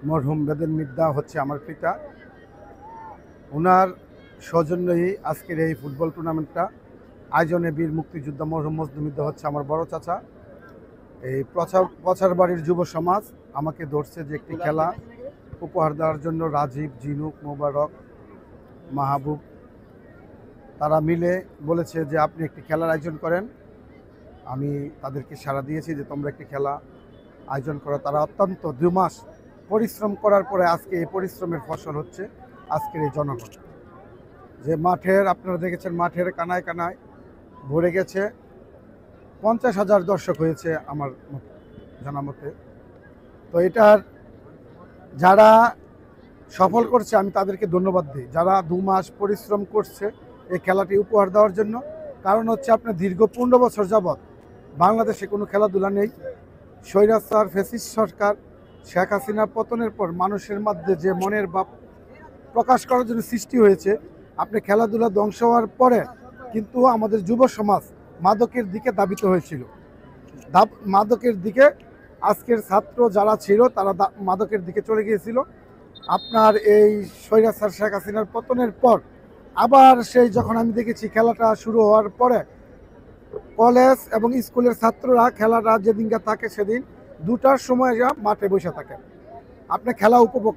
মরহুম বেদন মিদ্দা হচ্ছে আমার পিতা। ওনার সৌজন্যেই আজকের এই ফুটবল টুর্নামেন্টটা আয়োজনে বীর মুক্তিযোদ্ধা মরহুম মজনু মিদ্দা হচ্ছে আমার বড় চাচা। এই প্রচার বাড়ির যুব সমাজ আমাকে ধরছে যে একটি খেলা উপহার দেওয়ার জন্য। রাজীব, জিনুক, মোবারক, মাহবুব তারা মিলে বলেছে যে আপনি একটি খেলার আয়োজন করেন। আমি তাদেরকে সাড়া দিয়েছি যে তোমরা একটি খেলা আয়োজন করো। তারা অত্যন্ত 2 মাস পরিশ্রম করার পরে আজকে এই পরিশ্রমের ফসল হচ্ছে আজকের এই জনগণ। যে মাঠের আপনারা দেখেছেন মাঠের কানায় কানায় ভরে গেছে। 50,000 দর্শক হয়েছে আমার জানা মতে। তো এটার যারা সফল করছে আমি তাদেরকে ধন্যবাদ দিই, যারা 2 মাস পরিশ্রম করছে এই খেলাটি উপহার দেওয়ার জন্য। কারণ হচ্ছে আপনার দীর্ঘ 15 বছর যাবৎ বাংলাদেশে কোনো খেলাধুলা নেই। স্বৈরাচার ফ্যাসিস্ট সরকার শেখ হাসিনার পতনের পর মানুষের মধ্যে যে মনের ভাব প্রকাশ করার জন্য সৃষ্টি হয়েছে, আপনি খেলাধুলা ধ্বংস হওয়ার পরে কিন্তু আমাদের যুব সমাজ মাদকের দিকে ধাবিত হয়েছিল। মাদকের দিকে আজকের ছাত্র যারা ছিল তারা মাদকের দিকে চলে গিয়েছিল। আপনার এই স্বৈরাচার শেখ হাসিনার পতনের পর আবার সেই যখন আমি দেখেছি খেলাটা শুরু হওয়ার পরে কলেজ এবং স্কুলের ছাত্ররা খেলাটা যেদিনকে থাকে সেদিন 2টার সময় মাঠে বসে থাকে। আপনি খেলা উপভোগ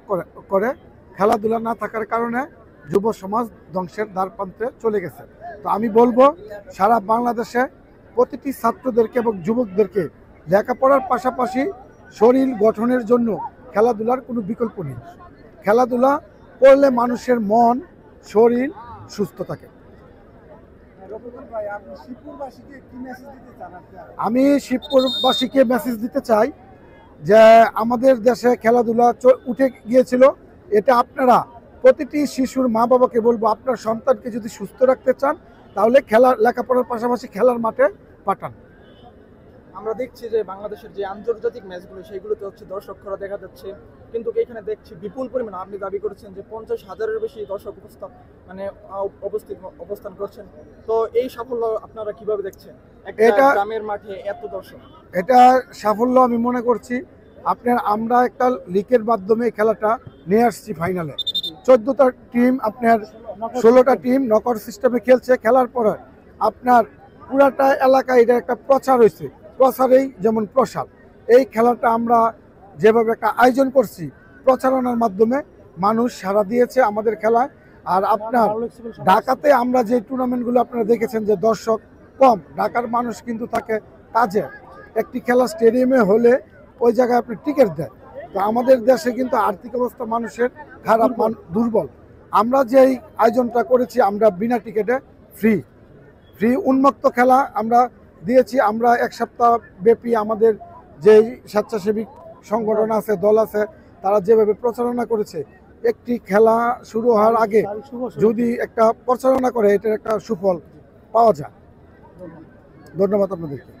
করে খেলাধুলা না থাকার কারণে যুব সমাজ ধ্বংসের দ্বারপ্রান্তে চলে গেছে। তো আমি বলবো সারা বাংলাদেশে প্রতিটি ছাত্রদেরকে এবং যুবকদেরকে লেখাপড়ার পাশাপাশি শরীর গঠনের জন্য খেলাধুলার কোনো বিকল্প নেই। খেলাধুলা করলে মানুষের মন শরীর সুস্থ থাকে। আমি শিবপুরবাসীকে মেসেজ দিতে চাই যে আমাদের দেশে খেলাধুলা উঠে গিয়েছিল। এটা আপনারা প্রতিটি শিশুর মা বাবাকে বলবো, আপনার সন্তানকে যদি সুস্থ রাখতে চান তাহলে লেখাপড়ার পাশাপাশি খেলার মাঠে পাঠান। আমরা দেখছি যে বাংলাদেশের যে আন্তর্জাতিক ম্যাচগুলো সেগুলোতে হচ্ছে দর্শকরা দেখা যাচ্ছে, কিন্তু এখানে দেখছি বিপুল পরিমাণ। আপনি দাবি করেছেন যে 50,000-এর বেশি দর্শক অবস্থান করছেন। তো এই সাফল্য আপনারা কিভাবে দেখছেন? একটা গ্রামের মাঠে এত দর্শক, এটা সাফল্য আমি মনে করছি। আমরা একটা লিগের মাধ্যমে খেলাটা নিয়ে আসছি ফাইনালে। 14টা টিম, আপনার 16টা টিম নকআউট সিস্টেমে খেলছে। খেলার পরে আপনার পুরাটা এলাকায় এটা একটা প্রচার হয়েছে। প্রচারেই যেমন প্রসার। এই খেলাটা আমরা যেভাবে একটা আয়োজন করছি প্রচারণার মাধ্যমে মানুষ সাড়া দিয়েছে আমাদের খেলায়। আর আপনার ঢাকাতে আমরা যে টুর্নামেন্টগুলো আপনারা দেখেছেন যে দর্শক কম, ঢাকার মানুষ কিন্তু থাকে কাজে। একটি খেলা স্টেডিয়ামে হলে ওই জায়গায় আপনি টিকিট দেয়। তো আমাদের দেশে কিন্তু আর্থিক অবস্থা মানুষের খারাপ, দুর্বল। আমরা যেই আয়োজনটা করেছি আমরা বিনা টিকিটে ফ্রি উন্মুক্ত খেলা আমরা দিয়েছি। আমরা 1 সপ্তাহ ব্যাপী আমাদের যেই স্বেচ্ছাসেবী সংগঠন আছে, দল আছে, তারা যেভাবে প্রচারণা করেছে, একটি খেলা শুরু হওয়ার আগে যদি একটা প্রচারণা করে এটার একটা সুফল পাওয়া যায়। ধন্যবাদ আপনাদেরকে।